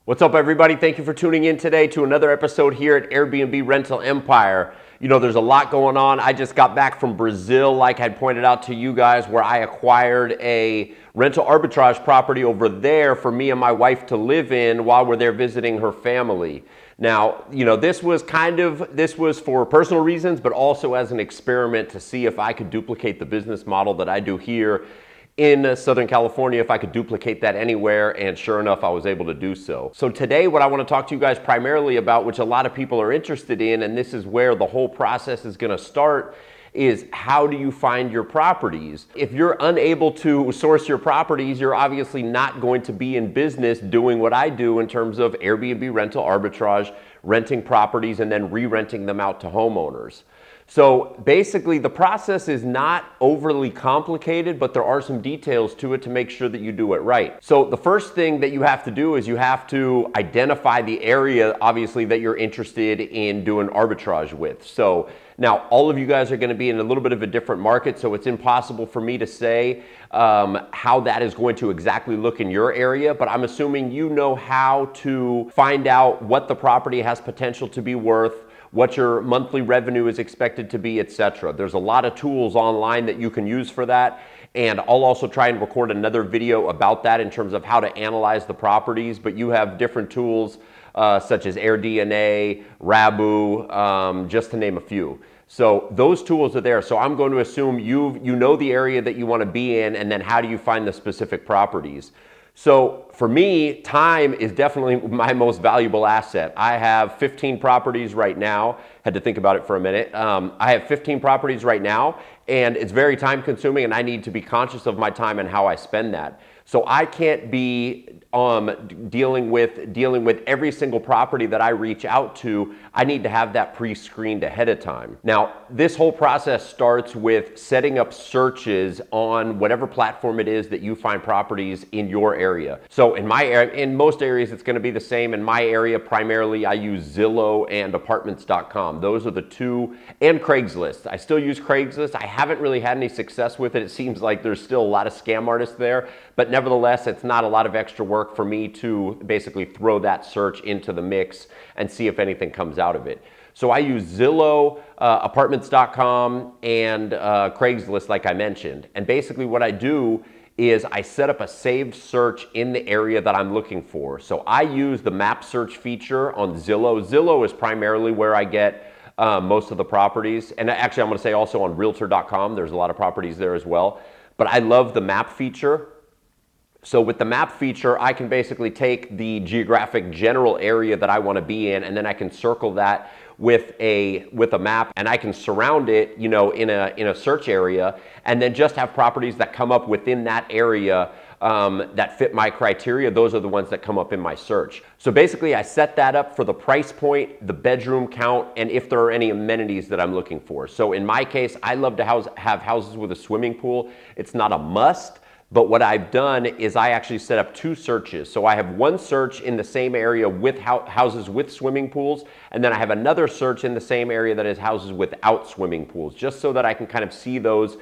What's up, everybody? Thank you for tuning in today to another episode here at Airbnb Rental Empire. You know, there's a lot going on. I just got back from Brazil, like I pointed out to you guys, where I acquired a rental arbitrage property over there for me and my wife to live in while we're there visiting her family. Now, you know, this was for personal reasons, but also as an experiment to see if I could duplicate the business model that I do here in Southern California, if I could duplicate that anywhere, and sure enough, I was able to do so. So today, what I want to talk to you guys primarily about, which a lot of people are interested in, and this is where the whole process is going to start, is how do you find your properties? If you're unable to source your properties, you're obviously not going to be in business doing what I do in terms of Airbnb rental arbitrage, renting properties and then re-renting them out to homeowners. So basically, the process is not overly complicated, but there are some details to it to make sure that you do it right. So the first thing that you have to do is you have to identify the area, obviously, that you're interested in doing arbitrage with. So now all of you guys are going to be in a little bit of a different market, so it's impossible for me to say how that is going to exactly look in your area, but I'm assuming you know how to find out what the property has potential to be worth, what your monthly revenue is expected to be, etc. There's a lot of tools online that you can use for that, and I'll also try and record another video about that in terms of how to analyze the properties, but you have different tools such as AirDNA, VRBO, just to name a few. So those tools are there. So I'm going to assume you know the area that you want to be in, and then how do you find the specific properties? So for me, time is definitely my most valuable asset. I have 15 properties right now. Had to think about it for a minute. I have 15 properties right now, and it's very time consuming, and I need to be conscious of my time and how I spend that. So I can't be dealing with every single property that I reach out to. I need to have that pre-screened ahead of time. Now, this whole process starts with setting up searches on whatever platform it is that you find properties in your area. So in my area, in most areas, it's going to be the same. In my area, primarily, I use Zillow and apartments.com. Those are the two, and Craigslist. I still use Craigslist. I haven't really had any success with it. It seems like there's still a lot of scam artists there, but nevertheless, it's not a lot of extra work for me to basically throw that search into the mix and see if anything comes out of it. So I use Zillow, apartments.com, and Craigslist, like I mentioned. And basically what I do is I set up a saved search in the area that I'm looking for. So I use the map search feature on Zillow. Zillow is primarily where I get most of the properties. And actually, I'm going to say also on realtor.com, there's a lot of properties there as well. But I love the map feature. So with the map feature, I can basically take the geographic general area that I want to be in, and then I can circle that with a map, and I can surround it, you know, in a search area, and then just have properties that come up within that area that fit my criteria. Those are the ones that come up in my search. So basically, I set that up for the price point, the bedroom count, and if there are any amenities that I'm looking for. So in my case, I love to have houses with a swimming pool. It's not a must. But what I've done is I actually set up two searches. So I have one search in the same area with houses with swimming pools, and then I have another search in the same area that is houses without swimming pools, just so that I can kind of see those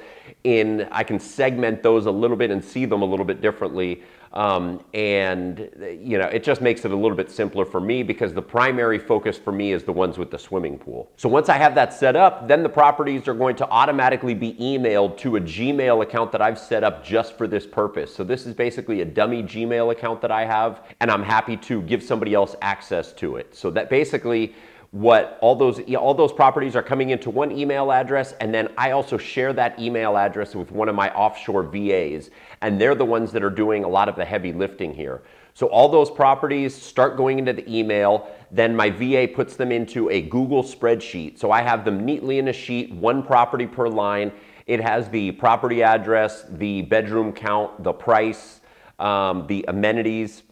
I can segment those a little bit and see them a little bit differently. And you know, it just makes it a little bit simpler for me because the primary focus for me is the ones with the swimming pool. So once I have that set up, then the properties are going to automatically be emailed to a Gmail account that I've set up just for this purpose. So this is basically a dummy Gmail account that I have, and I'm happy to give somebody else access to it. So that basically all those properties are coming into one email address, and then I also share that email address with one of my offshore VAs, and they're the ones that are doing a lot of the heavy lifting here. So all those properties start going into the email, then my VA puts them into a Google spreadsheet. So I have them neatly in a sheet, one property per line. It has the property address, the bedroom count, the price, the amenities,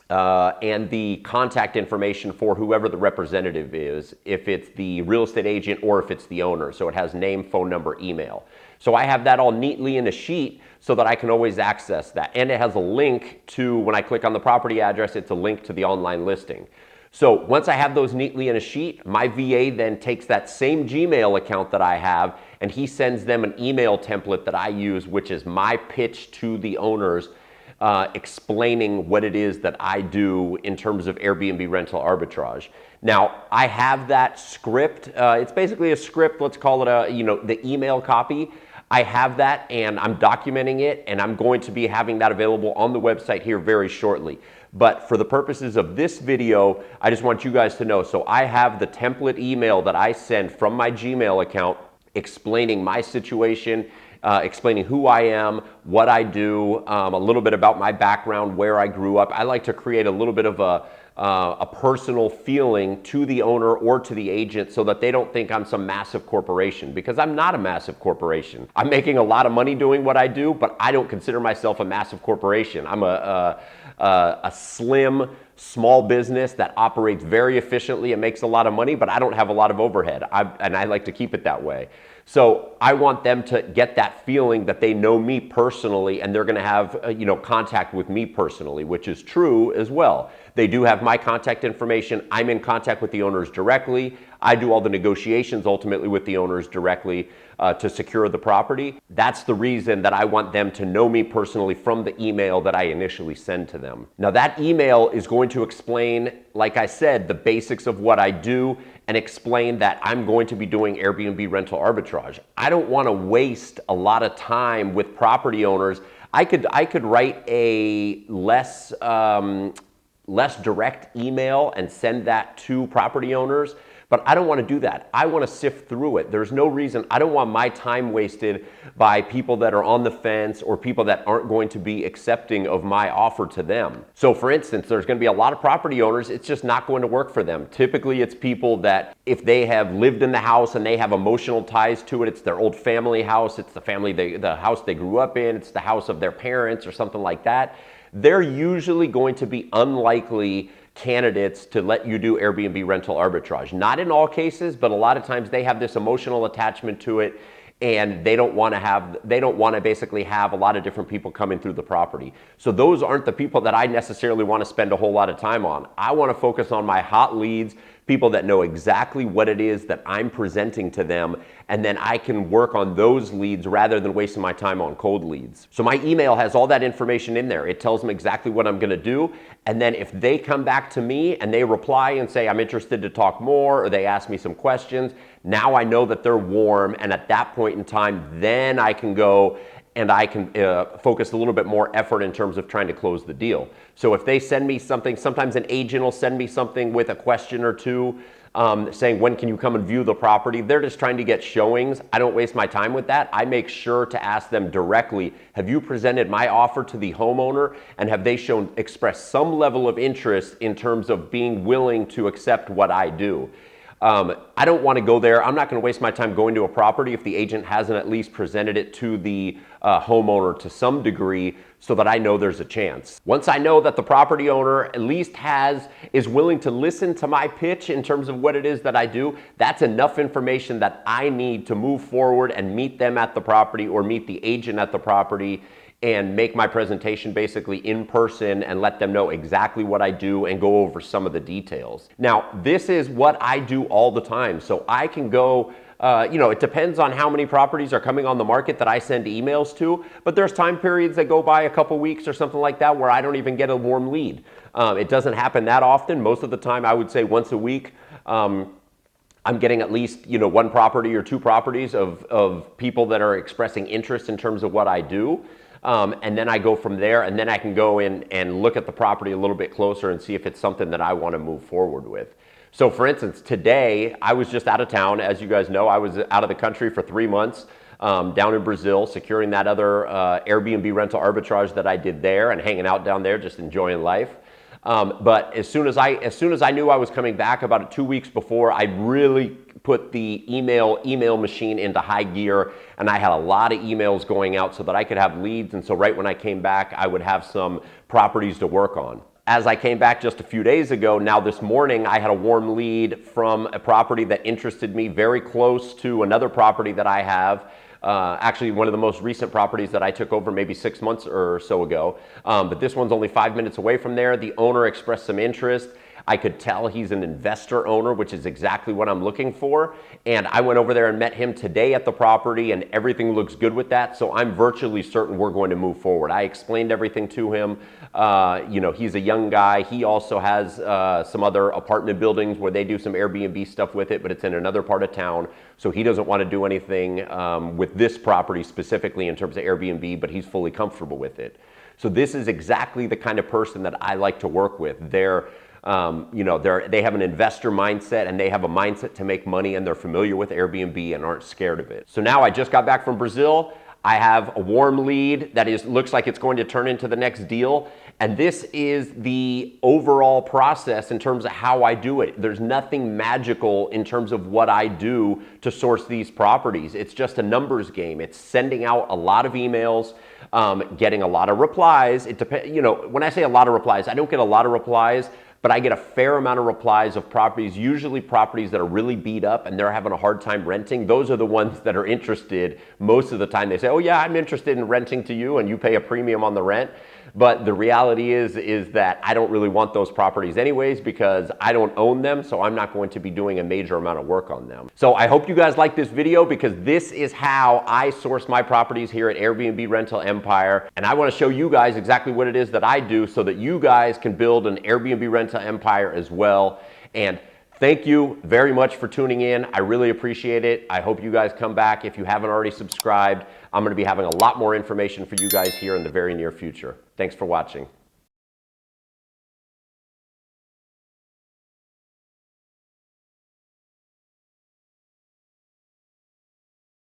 and the contact information for whoever the representative is, if it's the real estate agent or if it's the owner. So it has name, phone number, email. So I have that all neatly in a sheet so that I can always access that. And it has a link to, when I click on the property address, it's a link to the online listing. So once I have those neatly in a sheet, my VA then takes that same Gmail account that I have, and he sends them an email template that I use, which is my pitch to the owners explaining what it is that I do in terms of Airbnb rental arbitrage. Now, I have that script. It's basically a script. Let's call it the email copy. I have that and I'm documenting it, and I'm going to be having that available on the website here very shortly. But for the purposes of this video, I just want you guys to know. So I have the template email that I send from my Gmail account explaining my situation, explaining who I am, what I do, a little bit about my background, where I grew up. I like to create a little bit of a personal feeling to the owner or to the agent so that they don't think I'm some massive corporation, because I'm not a massive corporation. I'm making a lot of money doing what I do, but I don't consider myself a massive corporation. I'm a slim, small business that operates very efficiently and makes a lot of money, but I don't have a lot of overhead, and I like to keep it that way. So I want them to get that feeling that they know me personally and they're going to have contact with me personally, which is true as well. They do have my contact information. I'm in contact with the owners directly. I do all the negotiations ultimately with the owners directly to secure the property. That's the reason that I want them to know me personally from the email that I initially send to them. Now that email is going to explain, like I said, the basics of what I do, and explain that I'm going to be doing Airbnb rental arbitrage. I don't want to waste a lot of time with property owners. I could write a less direct email and send that to property owners, but I don't want to do that. I want to sift through it. There's no reason. I don't want my time wasted by people that are on the fence or people that aren't going to be accepting of my offer to them. So for instance, there's going to be a lot of property owners, it's just not going to work for them. Typically it's people that if they have lived in the house and they have emotional ties to it, it's their old family house, it's the house they grew up in, it's the house of their parents or something like that. They're usually going to be unlikely candidates to let you do Airbnb rental arbitrage. Not in all cases, but a lot of times they have this emotional attachment to it, and they don't want to basically have a lot of different people coming through the property. So those aren't the people that I necessarily want to spend a whole lot of time on. I want to focus on my hot leads, people that know exactly what it is that I'm presenting to them, and then I can work on those leads rather than wasting my time on cold leads. So my email has all that information in there. It tells them exactly what I'm going to do, and then if they come back to me and they reply and say, I'm interested to talk more, or they ask me some questions, now I know that they're warm, and at that point in time, then I can go and I can focus a little bit more effort in terms of trying to close the deal. So if they send me something, sometimes an agent will send me something with a question or two saying, when can you come and view the property? They're just trying to get showings. I don't waste my time with that. I make sure to ask them directly, have you presented my offer to the homeowner, and have they expressed some level of interest in terms of being willing to accept what I do? I don't want to go there. I'm not going to waste my time going to a property if the agent hasn't at least presented it to the homeowner to some degree, so that I know there's a chance. Once I know that the property owner at least is willing to listen to my pitch in terms of what it is that I do, that's enough information that I need to move forward and meet them at the property or meet the agent at the property and make my presentation basically in person and let them know exactly what I do and go over some of the details. Now, this is what I do all the time. So I can go, it depends on how many properties are coming on the market that I send emails to, but there's time periods that go by a couple weeks or something like that where I don't even get a warm lead. It doesn't happen that often. Most of the time, I would say once a week, I'm getting at least, one property or two properties of people that are expressing interest in terms of what I do. And then I go from there, and then I can go in and look at the property a little bit closer and see if it's something that I want to move forward with. So for instance, today I was just out of town. As you guys know, I was out of the country for 3 months down in Brazil, securing that other Airbnb rental arbitrage that I did there and hanging out down there, just enjoying life. But as soon as I knew I was coming back, about 2 weeks before, I really put the email machine into high gear, and I had a lot of emails going out so that I could have leads. And so right when I came back, I would have some properties to work on. As I came back just a few days ago, now this morning, I had a warm lead from a property that interested me very close to another property that I have. Actually, one of the most recent properties that I took over maybe 6 months or so ago. But this one's only 5 minutes away from there. The owner expressed some interest. I could tell he's an investor owner, which is exactly what I'm looking for. And I went over there and met him today at the property, and everything looks good with that. So I'm virtually certain we're going to move forward. I explained everything to him. You know, he's a young guy. He also has some other apartment buildings where they do some Airbnb stuff with it, but it's in another part of town. So he doesn't want to do anything with this property specifically in terms of Airbnb, but he's fully comfortable with it. So this is exactly the kind of person that I like to work with. They're, you know, they have an investor mindset, and they have a mindset to make money, and they're familiar with Airbnb and aren't scared of it. So now I just got back from Brazil. I have a warm lead that looks like it's going to turn into the next deal. And this is the overall process in terms of how I do it. There's nothing magical in terms of what I do to source these properties. It's just a numbers game. It's sending out a lot of emails, getting a lot of replies. It depends, you know, when I say a lot of replies, I don't get a lot of replies, but I get a fair amount of replies of properties, usually properties that are really beat up and they're having a hard time renting. Those are the ones that are interested. Most of the time they say, oh yeah, I'm interested in renting to you, and you pay a premium on the rent. But the reality is that I don't really want those properties anyways, because I don't own them, so I'm not going to be doing a major amount of work on them. So I hope you guys like this video, because this is how I source my properties here at Airbnb Rental Empire. And I want to show you guys exactly what it is that I do so that you guys can build an Airbnb Rental Empire as well. And thank you very much for tuning in. I really appreciate it. I hope you guys come back. If you haven't already subscribed, I'm going to be having a lot more information for you guys here in the very near future. Thanks for watching.